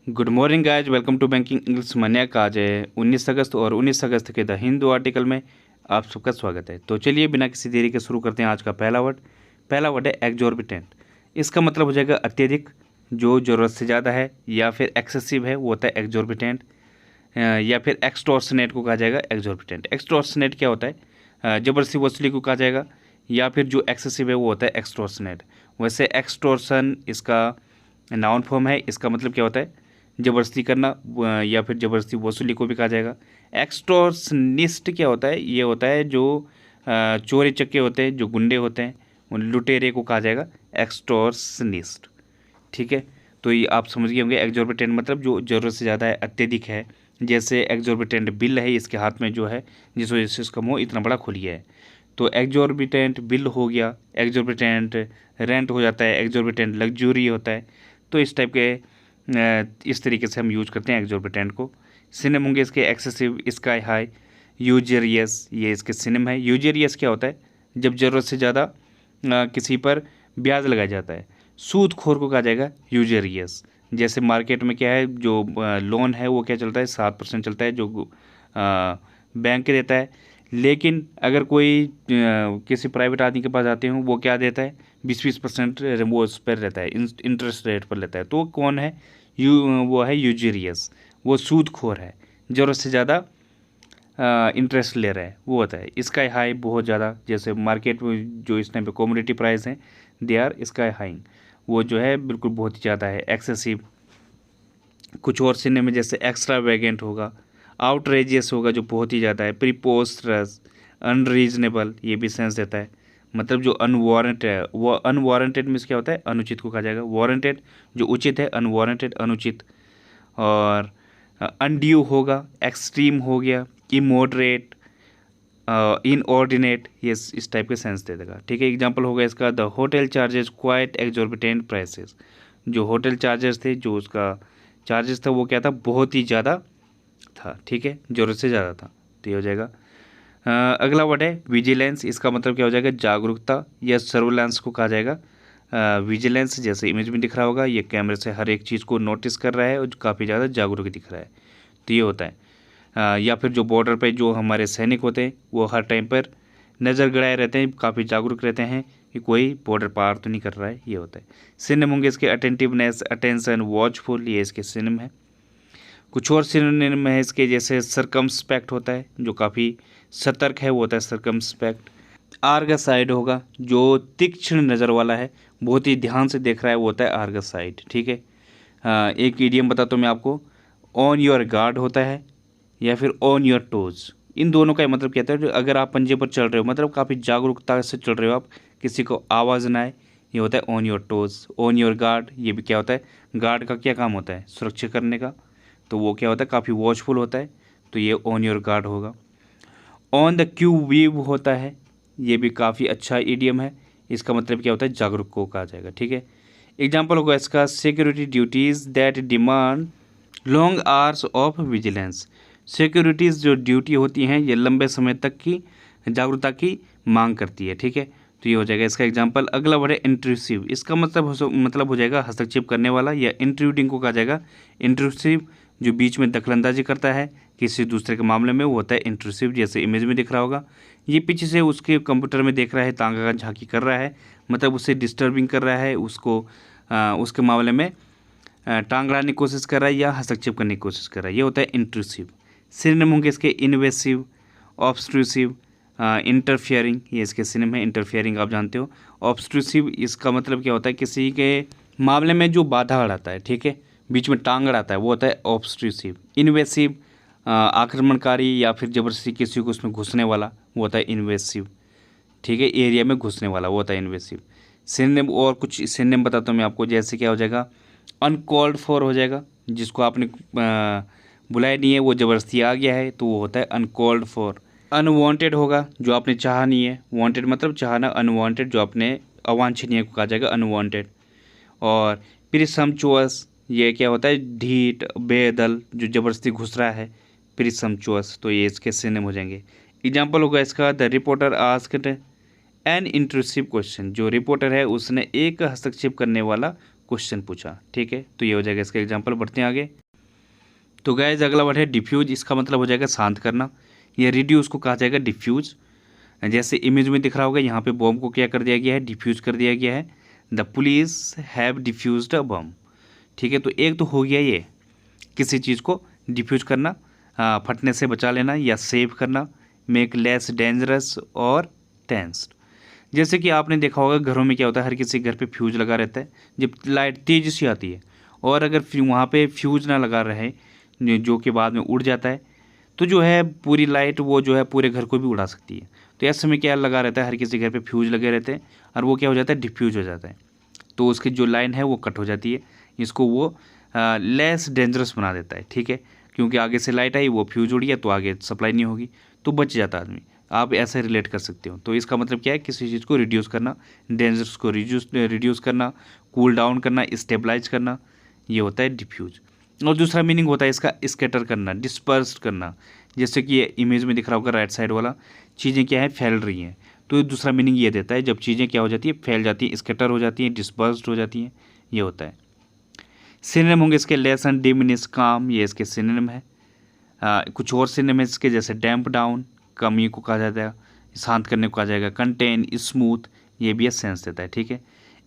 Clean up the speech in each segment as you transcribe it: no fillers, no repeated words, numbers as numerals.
Good morning guys, welcome to banking English maniac. आज है 19 अगस्त और 19 अगस्त के द हिंदू आर्टिकल में आप सबका स्वागत है। तो चलिए बिना किसी देरी के शुरू करते हैं। आज का पहला वर्ड है एग्जॉर्बिटेंट। इसका मतलब हो जाएगा अत्यधिक, जो ज़रूरत से ज़्यादा है या फिर एक्सेसिव है वो होता है एग्जॉर्बिटेंट, या फिर एक्सटॉर्शनेट को कहा जाएगा एग्जॉर्बिटेंट। एक्सटॉर्शनेट क्या होता है? जबरदस्ती वसूली को कहा जाएगा, या फिर जो एक्सेसिव है वो होता है एक्सटॉर्शनेट। वैसे एक्सटॉर्शन इसका नाउन फॉर्म है। इसका मतलब क्या होता है? जबरदस्ती करना, या फिर जबरदस्ती वसूली को भी कहा जाएगा। एक्सटॉर्शनिस्ट क्या होता है? ये होता है जो चोरी चक्के होते हैं, जो गुंडे होते हैं, उन लुटेरे को कहा जाएगा एक्सटॉर्शनिस्ट। ठीक है, तो ये आप समझ गए होंगे। एग्जॉर्बिटेंट मतलब जो ज़रूरत से ज़्यादा है, अत्यधिक है। जैसे एग्जॉर्बिटेंट बिल है, इसके हाथ में जो है, जिस वजह से इसका मुँह इतना बड़ा खुल गया है। तो एग्जॉर्बिटेंट बिल हो गया, एग्जॉर्बिटेंट रेंट हो जाता है, एग्जॉर्बिटेंट लग्जरी होता है। तो इस टाइप के इस तरीके से हम यूज करते हैं एग्जॉर्बिटेंट को। सिनम होंगे इसके एक्सेसिव, स्काई हाई, यूजेरियस, ये इसके सिनम है। यूजेरियस क्या होता है? जब ज़रूरत से ज़्यादा किसी पर ब्याज लगाया जाता है। सूदखोर को कहा जाएगा यूजेरियस। जैसे मार्केट में क्या है, जो लोन है वो क्या चलता है, 7% चलता है, जो बैंक के देता है। लेकिन अगर कोई किसी प्राइवेट आदमी के पास आते हो, वो क्या देता है, 20% वो उस पर रहता है, इंटरेस्ट रेट पर लेता है। तो कौन है? वो है यूजेरियस, वो सूदखोर है, ज़रूरत से ज़्यादा इंटरेस्ट ले रहा है, वो होता है। स्काई हाई बहुत ज़्यादा, जैसे मार्केट में जो इस टाइम पे कमोडिटी प्राइस हैं, दे आर स्काई हाइंग, वो जो है बिल्कुल बहुत ही ज़्यादा है। एक्सेसिव कुछ और सिने में जैसे एक्स्ट्रा वेगेंट होगा, आउटरेजियस होगा जो बहुत ही ज़्यादा है, प्रीपोस्टरस, अनरीजनेबल, ये भी सेंस देता है। मतलब जो अनवारंटेड है, वो अनवारंटेड मीन्स क्या होता है? अनुचित को कहा जाएगा। वारंटेड जो उचित है, अनवारंटेड अनुचित। और अनड्यू होगा, एक्सट्रीम हो गया, इमोडरेट, इनऑर्डिनेट, ये इस टाइप के सेंस दे देगा। ठीक है, एग्जांपल होगा इसका, the hotel charges quite exorbitant prices. जो होटल चार्जेस थे, जो उसका चार्जेस था वो क्या था? बहुत ही ज़्यादा था। ठीक है, ज़रूरत से ज़्यादा था, तो ये हो जाएगा। अगला वर्ड है विजिलेंस। इसका मतलब क्या हो जाएगा? जागरूकता या सर्विलांस को कहा जाएगा विजिलेंस। जैसे इमेज में दिख रहा होगा, ये कैमरे से हर एक चीज़ को नोटिस कर रहा है और काफ़ी ज़्यादा जागरूक दिख रहा है, तो ये होता है। या फिर जो बॉर्डर पे जो हमारे सैनिक होते हैं, वो हर टाइम पर नज़र गड़ाए रहते हैं, काफ़ी जागरूक रहते हैं कि कोई बॉर्डर पार तो नहीं कर रहा है, ये होता है। सिनम होंगे इसके अटेंटिवनेस, अटेंशन, वॉचफुल, ये इसके सिनम है। कुछ और सिनोनिम है इसके, जैसे सरकमस्पेक्ट होता है, जो काफ़ी सतर्क है, वो होता है सरकमस्पेक्ट। आर्गसाइड होगा, जो तीक्ष्ण नज़र वाला है, बहुत ही ध्यान से देख रहा है, वो होता है आर्गसाइड। ठीक है, एक इडियम बताता हूँ मैं आपको, ऑन योर गार्ड होता है, या फिर ऑन योर टोज। इन दोनों का मतलब क्या है? अगर आप पंजे पर चल रहे हो, मतलब काफ़ी जागरूकता से चल रहे हो आप, किसी को आवाज़ ना आए, ये होता है on your toes. On your guard, ये भी क्या होता है? गार्ड का क्या काम होता है? सुरक्षा करने का। तो वो क्या होता है? काफ़ी वॉचफुल होता है, तो ये ऑन योर गार्ड होगा। ऑन द क्यू वीव होता है, ये भी काफ़ी अच्छा इडियम है। इसका मतलब क्या होता है? जागरूक को कहा जाएगा। ठीक है, एग्जाम्पल होगा इसका, security duties that demand long hours of vigilance. Securities जो ड्यूटी होती हैं, ये लंबे समय तक की जागरूकता की मांग करती है। ठीक है, तो ये हो जाएगा इसका एग्जाम्पल। अगला वर्ड है इंट्रूसिव। इसका मतलब हो जाएगा हस्तक्षेप करने वाला, या इंट्रूडिंग को कहा जाएगा इंट्रूसिव, जो बीच में दखलंदाजी करता है किसी दूसरे के मामले में, वो होता है इंट्रूसिव। जैसे इमेज में दिख रहा होगा, ये पीछे से उसके कंप्यूटर में देख रहा है, तांगा का झांकी कर रहा है, मतलब उसे डिस्टर्बिंग कर रहा है, उसको उसके मामले में टांग अड़ाने की कोशिश कर रहा है या हस्तक्षेप करने की कोशिश कर रहा है, ये होता है इंट्रूसिव। सिनोनिम होंगे इसके इन्वेसिव, ऑब्स्ट्रूसिव, इंटरफियरिंग, ये इसके सिनोनिम है। इंटरफियरिंग आप जानते हो। ऑब्स्ट्रूसिव, इसका मतलब क्या होता है? किसी के मामले में जो बाधा अड़ाता है, ठीक है, बीच में टांग अड़ाता है, वो होता है ऑब्स्ट्रूसिव। इन्वेसिव, आक्रमणकारी या फिर जबरदस्ती किसी को उसमें घुसने वाला, वो होता है इन्वेसिव। ठीक है, एरिया में घुसने वाला, वो होता है इन्वेसिव। सिनोनिम और कुछ सिनोनिम बताता हूँ मैं आपको, जैसे क्या हो जाएगा? अनकॉल्ड फॉर हो जाएगा, जिसको आपने बुलाया नहीं है, वो ज़बरदस्ती आ गया है, तो वो होता है अनकॉल्ड फॉर। अनवांटेड होगा, जो आपने चाहा नहीं है, वांटेड मतलब चाहना, अनवांटेड जो आपने अवांछनीय को कहा जाएगा अनवांटेड। और प्रिसम्पचुअस, ये क्या होता है? ढीठ, बेदल, जो ज़बरदस्ती घुस रहा है, प्रिसम्पचुअस, तो ये इसके सिनोनिम हो जाएंगे। एग्जाम्पल होगा इसका, the reporter asked an intrusive question. जो रिपोर्टर है उसने एक हस्तक्षेप करने वाला क्वेश्चन पूछा। ठीक है, तो ये हो जाएगा इसका एग्जाम्पल। बढ़ते हैं आगे। तो गाइस अगला वर्ड है डिफ्यूज। इसका मतलब हो जाएगा शांत करना, या रिड्यूस को कहा जाएगा डिफ्यूज। जैसे इमेज में दिख रहा होगा, यहाँ पे बॉम्ब को क्या कर दिया गया है, डिफ्यूज कर दिया गया है। द पुलिस हैव डिफ्यूज्ड अ बम। ठीक है, तो एक तो हो गया ये किसी चीज़ को डिफ्यूज करना, फटने से बचा लेना या सेव करना, मेक लेस डेंजरस और टेंस्ड। जैसे कि आपने देखा होगा घरों में क्या होता है, हर किसी घर पे फ्यूज लगा रहता है। जब लाइट तेज़ सी आती है और अगर वहाँ पे फ्यूज ना लगा रहे, जो कि बाद में उड़ जाता है, तो जो है पूरी लाइट वो जो है पूरे घर को भी उड़ा सकती है। तो ऐसे में क्या लगा रहता है, हर किसी घर पे फ्यूज लगे रहते हैं और वो क्या हो जाता है, डिफ्यूज हो जाता है। तो उसकी जो लाइन है वो कट हो जाती है, इसको वो लेस डेंजरस बना देता है। ठीक है, क्योंकि आगे से लाइट आई, वो फ्यूज उड़ गया तो आगे सप्लाई नहीं होगी, तो बच जाता आदमी। आप ऐसे रिलेट कर सकते हो। तो इसका मतलब क्या है, किसी चीज़ को रिड्यूस करना, डेंजरस को रिड्यूस करना, कूल डाउन करना, स्टेबलाइज करना, ये होता है डिफ्यूज। और दूसरा मीनिंग होता है इसका स्कैटर करना, डिस्पर्स करना। जैसे कि ये इमेज में दिख रहा होगा राइट साइड वाला, चीज़ें क्या है, फैल रही हैं। तो दूसरा मीनिंग ये देता है जब चीज़ें क्या हो जाती है, फैल जाती हैं, स्कैटर हो जाती हैं, डिस्पर्स्ड हो जाती हैं, ये होता है। सिनोनिम होंगे इसके लेसन, डिमिनिश, काम, ये इसके सिनोनिम है। कुछ और सिनोनिम है इसके, जैसे डैम्प डाउन, कमी को कहा जाता है, शांत करने को कहा जाएगा। कंटेन, स्मूथ, ये भी सेंस देता है। ठीक है,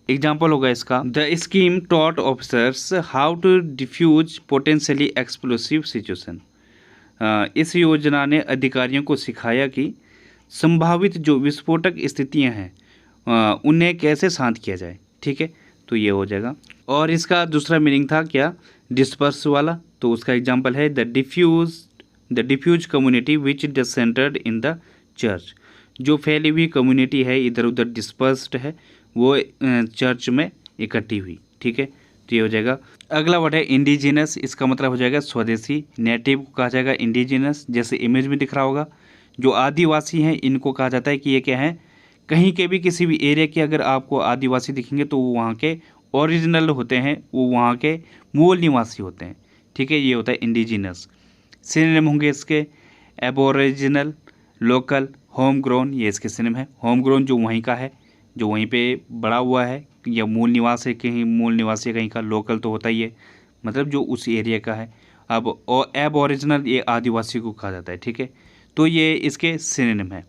एग्जाम्पल होगा इसका, the scheme taught officers how to defuse potentially explosive situation. इस योजना ने अधिकारियों को सिखाया कि संभावित जो विस्फोटक स्थितियां हैं उन्हें कैसे शांत किया जाए। ठीक है, तो ये हो जाएगा। और इसका दूसरा मीनिंग था क्या, डिस्पर्स वाला। तो उसका एग्जांपल है the diffuse community which decentred in the church. जो फैली हुई कम्युनिटी है, इधर उधर डिस्पर्स्ड है, वो चर्च में इकट्ठी हुई। ठीक है, तो ये हो जाएगा। अगला वर्ड है इंडिजिनस। इसका मतलब हो जाएगा स्वदेशी, नेटिव को कहा जाएगा इंडिजिनस। जैसे इमेज में दिख रहा होगा, जो आदिवासी हैं इनको कहा जाता है कि ये क्या है, कहीं के भी किसी भी एरिया के अगर आपको आदिवासी दिखेंगे तो वो वहाँ के ओरिजिनल होते हैं, वो वहाँ के मूल निवासी होते हैं। ठीक है, ये होता है इंडिजिनस। सिनोनिम होंगे इसके एबोरिजिनल, लोकल, होम ग्रोन, ये इसके सिनोनिम है। होम ग्रोन जो वहीं का है, जो वहीं पे बड़ा हुआ है, या मूल निवास है, कहीं मूल निवासी है कहीं का। लोकल तो होता ही है, मतलब जो उस एरिया का है। अब एबोरिजिनल ये आदिवासी को कहा जाता है। ठीक है, तो ये इसके सिनोनिम है।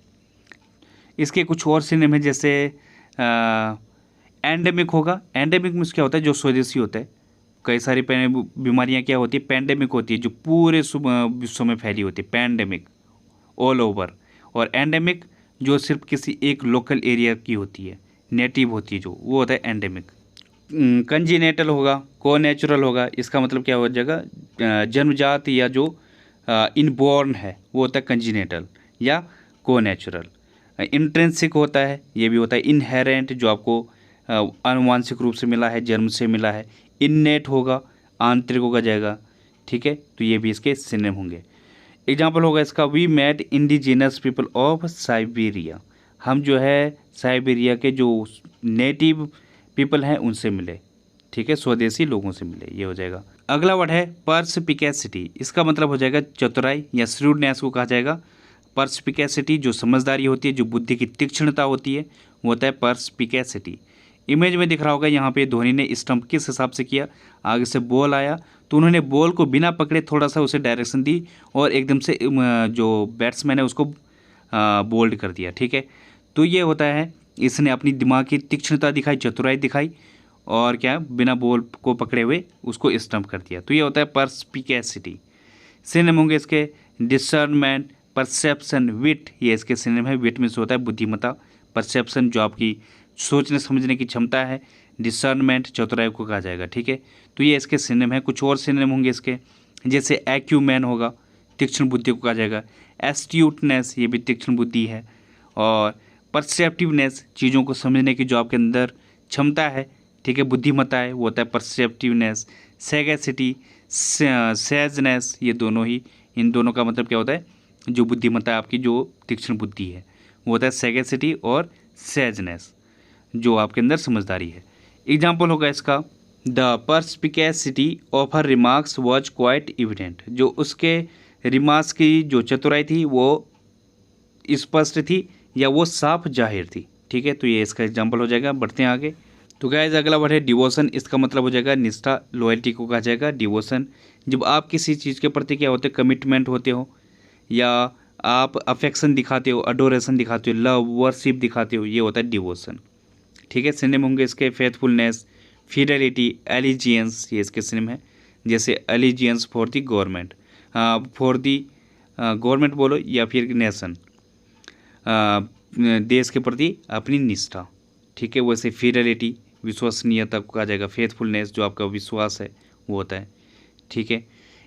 इसके कुछ और सिनोनिम है, जैसे एंडेमिक होगा। एंडेमिक में क्या होता है, जो स्वदेशी होता है। कई सारी बीमारियां क्या होती है, पैंडेमिक होती है, जो पूरे विश्व में फैली होती है, पैंडेमिक ऑल ओवर। और एंडेमिक जो सिर्फ किसी एक लोकल एरिया की होती है, नेटिव होती है, जो वो होता है एंडेमिक। कंजीनेटल होगा, को नेचुरल होगा। इसका मतलब क्या हो जाएगा, जन्मजात या जो इनबॉर्न है वो होता है कंजीनेटल या को नेचुरल। इंट्रिंसिक होता है, ये भी होता है इनहेरेंट, जो आपको आनुवांशिक रूप से मिला है, जन्म से मिला है। इननेट होगा, आंतरिक होगा जाएगा। ठीक है, तो ये भी इसके सिनोनिम होंगे। एग्जाम्पल होगा इसका, we met indigenous people of Siberia. हम जो है साइबेरिया के जो नेटिव पीपल हैं उनसे मिले। ठीक है, स्वदेशी लोगों से मिले, ये हो जाएगा। अगला वर्ड है पर्सपिकेसिटी। इसका मतलब हो जाएगा चतुराई या श्रूडनेस को कहा जाएगा। पर्सपिकेसिटी जो समझदारी होती है, जो बुद्धि की तीक्ष्णता होती है, वो होता है पर्सपिकेसिटी। इमेज में दिख रहा होगा, यहाँ पे धोनी ने स्टंप किस हिसाब से किया, आगे से बॉल आया तो उन्होंने बॉल को बिना पकड़े थोड़ा सा उसे डायरेक्शन दी और एकदम से जो बैट्समैन है उसको बोल्ड कर दिया। ठीक है, तो ये होता है, इसने अपनी दिमाग की तीक्ष्णता दिखाई, चतुराई दिखाई, और क्या बिना बॉल को पकड़े हुए उसको स्टंप कर दिया। तो ये होता है पर्सपिकेसिटी। सिनोनिम होंगे इसके डिसर्नमेंट, परसेप्शन, विट, ये इसके सिनोनिम है। विट में से होता है बुद्धिमत्ता, परसेप्शन जो आपकी सोचने समझने की क्षमता है, डिसर्नमेंट चतुराई को कहा जाएगा। ठीक है, तो ये इसके सिनोनिम है। कुछ और सिनोनिम होंगे इसके, जैसे एक्यूमेन होगा, तीक्ष्ण बुद्धि को कहा जाएगा। एस्ट्यूटनेस, ये भी तीक्ष्ण बुद्धि है। और परसेप्टिवनेस, चीज़ों को समझने की जो आपके अंदर क्षमता है, ठीक है, बुद्धिमत्ता है, वो होता है परसेप्टिवनेस। सैगेसिटी, सेजनेस, ये दोनों ही, इन दोनों का मतलब क्या होता है, जो बुद्धिमत्ता आपकी जो तीक्ष्ण बुद्धि है वो होता है सैगेसिटी, और सेजनेस जो आपके अंदर समझदारी है। एग्जाम्पल होगा इसका, the perspicacity of her remarks was quite evident. जो उसके रिमार्क्स की जो चतुराई थी वो स्पष्ट थी या वो साफ जाहिर थी। ठीक है, तो ये इसका एग्जाम्पल हो जाएगा। बढ़ते हैं आगे। तो गाइस अगला वर्ड है डिवोशन। इसका मतलब हो जाएगा निष्ठा, लॉयल्टी को कहा जाएगा डिवोशन। जब आप किसी चीज़ के प्रति क्या होते कमिटमेंट होते हो, या आप अफेक्शन दिखाते हो, अडोरेशन दिखाते हो, लव वर्शिप दिखाते हो, ये होता है डिवोशन। ठीक है, सिनोनिम होंगे इसके फेथफुलनेस, फिडेलिटी, एलिजियंस, ये इसके सिनोनिम है। जैसे allegiance for the government, for the government बोलो, या फिर नेशन, देश के प्रति अपनी निष्ठा। ठीक है, वैसे फिडेलिटी विश्वसनीयता को कहा जाएगा, फेथफुलनेस जो आपका विश्वास है वो होता है। ठीक है,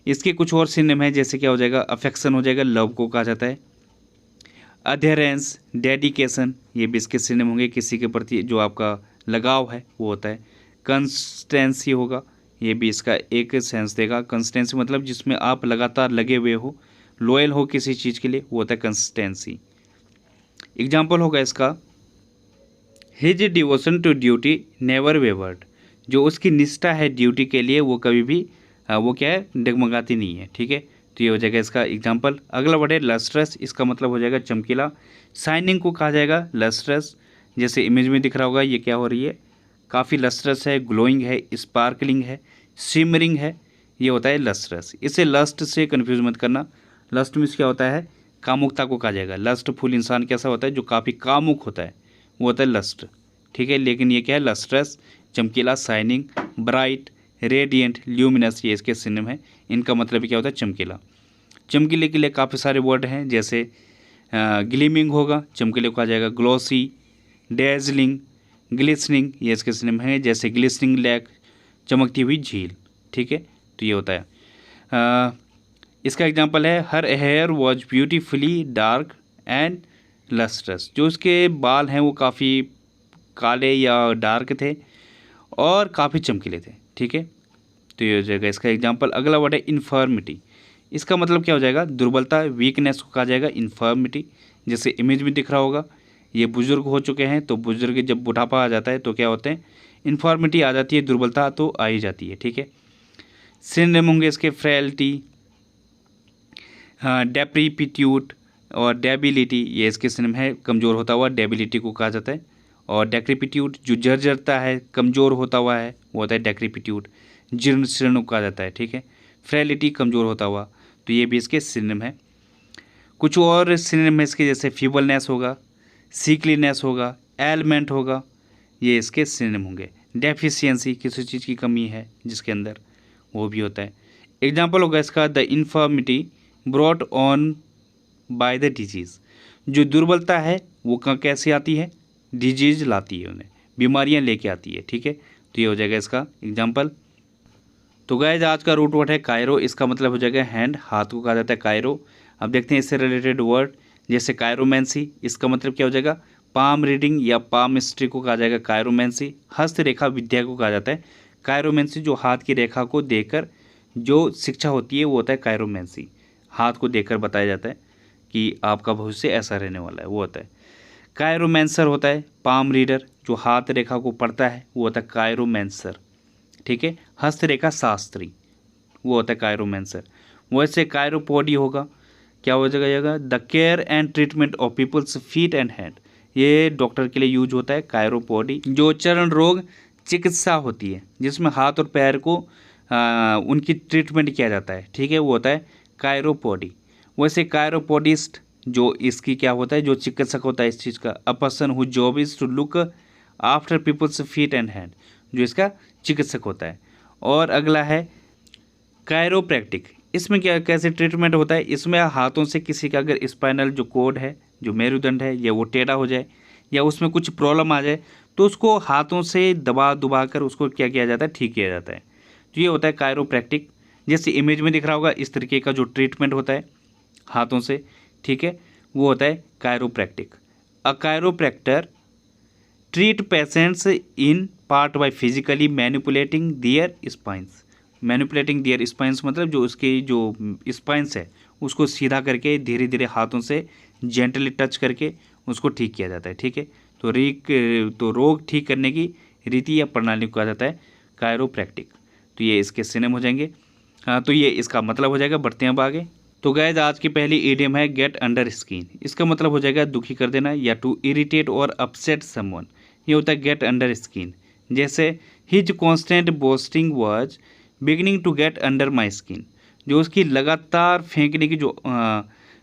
इसके कुछ और सिनोनिम है, जैसे क्या हो जाएगा, अफेक्शन हो जाएगा, लव को कहा जाता है। अधेरेंस, डेडिकेशन, ये भी इसके सिनोनिम होंगे, किसी के प्रति जो आपका लगाव है वो होता है। कंसिस्टेंसी होगा, ये भी इसका एक सेंस देगा। कंसिस्टेंसी मतलब जिसमें आप लगातार लगे हुए हो, लॉयल हो किसी चीज़ के लिए, वो होता है कंसिस्टेंसी। एग्जाम्पल होगा इसका, his devotion to duty never wavered, जो उसकी निष्ठा है ड्यूटी के लिए वो कभी भी वो क्या है डगमगाती नहीं है। ठीक है, तो ये हो जाएगा इसका एग्जाम्पल। अगला वर्ड है लस्ट्रस। इसका मतलब हो जाएगा चमकीला। शाइनिंग को कहा जाएगा लस्ट्रस। जैसे इमेज में दिख रहा होगा, ये क्या हो रही है, काफ़ी लस्ट्रस है, ग्लोइंग है, स्पार्कलिंग है, शिमरिंग है, ये होता है लस्ट्रस। इसे लस्ट से कन्फ्यूज मत करना। लस्ट मीन्स क्या होता है, कामुकता को कहा जाएगा। लस्टफुल इंसान कैसा होता है, जो काफ़ी कामुक होता है, वो होता है लस्ट। ठीक है, लेकिन ये क्या है, लस्ट्रस, चमकीला, शाइनिंग, ब्राइट, रेडिएंट, ल्यूमिनस, ये इसके सिनोनिम है। इनका मतलब क्या होता है, चमकीला। चमकीले के लिए काफ़ी सारे वर्ड हैं, जैसे ग्लीमिंग होगा, चमकीले को कहा जाएगा ग्लॉसी, डेजलिंग, ग्लिसनिंग, ये इसके सिनोनिम है। जैसे ग्लिसनिंग लेक, चमकती हुई झील। ठीक है, तो ये होता है। इसका एग्जांपल है, her hair was beautifully dark and lustrous, जो उसके बाल हैं वो काफ़ी काले या डार्क थे और काफ़ी चमकीले थे। ठीक है, तो ये हो जाएगा इसका एग्जांपल। अगला वर्ड है इन्फर्मिटी। इसका मतलब क्या हो जाएगा, दुर्बलता, वीकनेस को कहा जाएगा इन्फर्मिटी। जैसे इमेज में दिख रहा होगा, ये बुजुर्ग हो चुके हैं, तो बुजुर्ग जब बुढ़ापा आ जाता है तो क्या होते हैं, इन्फर्मिटी आ जाती है, दुर्बलता तो आ ही जाती है। ठीक है, सिनोनिम होंगे इसके फ्रेलिटी, डेप्रीपिट्यूट और डेबिलिटी, ये इसके सिनोनिम है। कमज़ोर होता हुआ डेबिलिटी को कहा जाता है। और डेक्रीपिट्यूट जो जर्जरता है, कमज़ोर होता हुआ है, वो होता है डेक्रीपिट्यूट। जीर्ण शीर्ण कहा जाता है। ठीक है, फ्रेलिटी, कमज़ोर होता हुआ, तो ये भी इसके सिनोनिम है। कुछ और सिनोनिम है इसके, जैसे फीबलनेस होगा, सीकलीनेस होगा, एलमेंट होगा, ये इसके सिनोनिम होंगे। डेफिशिएंसी, किसी चीज़ की कमी है जिसके अंदर, वो भी होता है। एग्जाम्पल होगा इसका, the infirmity brought on by the disease, जो दुर्बलता है वो कैसे आती है, डिजीज लाती है, उन्हें बीमारियां लेके आती है। ठीक है, तो ये हो जाएगा इसका एग्जाम्पल। तो गाइस आज का रूट वर्ड है कायरो। इसका मतलब हो जाएगा हैंड, हाथ को कहा जाता है कायरो। अब देखते हैं इससे रिलेटेड वर्ड, जैसे कायरोमेंसी, इसका मतलब क्या हो जाएगा, पाम रीडिंग या पामिस्ट्री को कहा जाएगा कायरोमेंसी। हस्तरेखा विद्या को कहा जाता है कायरोमेंसी, जो हाथ की रेखा को देखकर जो शिक्षा होती है वो होता है कायरोमेंसी। हाथ को देखकर बताया जाता है कि आपका भविष्य ऐसा रहने वाला है, वो होता है। कायरोमेंसर होता है पाम रीडर, जो हाथ रेखा को पढ़ता है वो होता है कायरोमेंसर। ठीक है, हस्तरेखा शास्त्री, वो होता है कायरोमेंसर। वैसे कायरोपोडी होगा, क्या हो जाएगा, the care and treatment of people's feet and hand, ये डॉक्टर के लिए यूज होता है कायरोपोडी। जो चरण रोग चिकित्सा होती है, जिसमें हाथ और पैर को उनकी ट्रीटमेंट किया जाता है। ठीक है, वो होता है कायरोपोडी। वैसे कायरोपोडिस्ट जो इसकी क्या होता है, जो चिकित्सक होता है इस चीज़ का, a person who job is to look after people's feet and hand, जो इसका चिकित्सक होता है। और अगला है कायरोप्रैक्टिक। इसमें क्या कैसे ट्रीटमेंट होता है, इसमें हाथों से किसी का अगर स्पाइनल जो कोड है, जो मेरुदंड है, या वो टेढ़ा हो जाए या उसमें कुछ प्रॉब्लम आ जाए, तो उसको हाथों से दबा कर उसको क्या किया जाता है, ठीक किया जाता है। तो ये होता है कायरोप्रैक्टिक। जैसे इमेज में दिख रहा होगा, इस तरीके का जो ट्रीटमेंट होता है हाथों से, ठीक है, वो होता है chiropractic. A chiropractor treat patients in part by physically manipulating their spines. Manipulating their spines मतलब जो उसकी जो स्पाइंस है उसको सीधा करके धीरे धीरे हाथों से जेंटली टच करके उसको ठीक किया जाता है। ठीक है, तो रोग ठीक करने की रीति या प्रणाली को कहा जाता है कायरोप्रैक्टिक। तो ये इसके सिनोनिम हो जाएंगे। हाँ, तो ये इसका मतलब हो जाएगा। बढ़ते हैं अब आगे। तो गाइस आज की पहली इडियम है गेट अंडर स्किन। इसका मतलब हो जाएगा दुखी कर देना या टू इरिटेट और अपसेट समवन, ये होता है गेट अंडर स्किन। जैसे his constant boasting was beginning to get under my skin, जो उसकी लगातार फेंकने की जो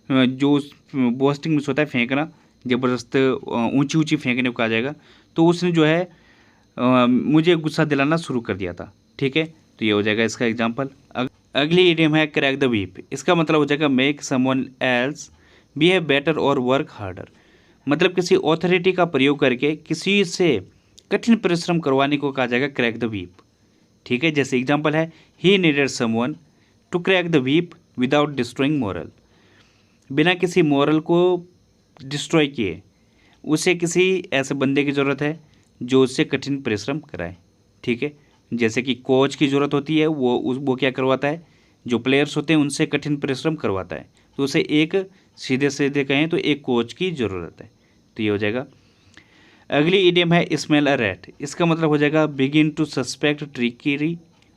बोस्टिंग में होता है फेंकना, ज़बरदस्त ऊंची ऊंची फेंकने को कहा जाएगा, तो उसने जो है मुझे गुस्सा दिलाना शुरू कर दिया था। ठीक है, तो ये हो जाएगा इसका एग्जाम्पल। अगली इडियम है क्रैक द व्हिप। इसका मतलब हो जाएगा make someone else behave better और वर्क हार्डर। मतलब किसी ऑथोरिटी का प्रयोग करके किसी से कठिन परिश्रम करवाने को कहा जाएगा क्रैक द व्हिप। ठीक है, जैसे एग्जाम्पल है he needed someone to crack the whip without destroying morale. बिना किसी मोरल को डिस्ट्रॉय किए उसे किसी ऐसे बंदे की ज़रूरत है जो उससे कठिन परिश्रम कराए। ठीक है, जैसे कि कोच की ज़रूरत होती है, वो क्या करवाता है, जो प्लेयर्स होते हैं उनसे कठिन परिश्रम करवाता है, तो उसे एक सीधे सीधे कहें तो एक कोच की ज़रूरत है। तो ये हो जाएगा। अगली इडियम है स्मेल अ रैट। इसका मतलब हो जाएगा बिगिन टू सस्पेक्ट ट्रिकरी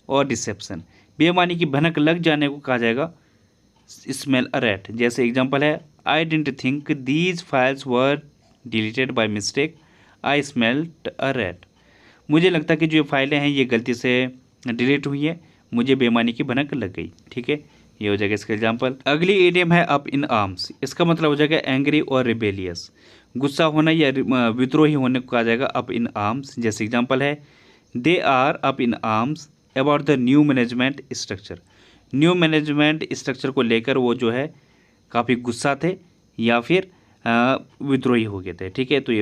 और डिसेप्शन। बेईमानी की भनक लग जाने को कहा जाएगा स्मेल अ रैट। जैसे एग्जांपल है I didn't think these files were deleted by mistake, I smelt a rat. मुझे लगता है कि जो फाइलें हैं ये गलती से डिलीट हुई है, मुझे बेईमानी की भनक लग गई। ठीक है, ये हो जाएगा इसका एग्जांपल। अगली इडियम है अप इन आर्म्स। इसका मतलब हो जाएगा एंग्री और रिबेलियस। गुस्सा होना या विद्रोही होने को कहा जाएगा अप इन आर्म्स। जैसे एग्जांपल है they are up in arms about the new management structure. New management structure को लेकर वो जो है काफ़ी गुस्सा थे या फिर विद्रोही हो गए थे। ठीक है, तो ये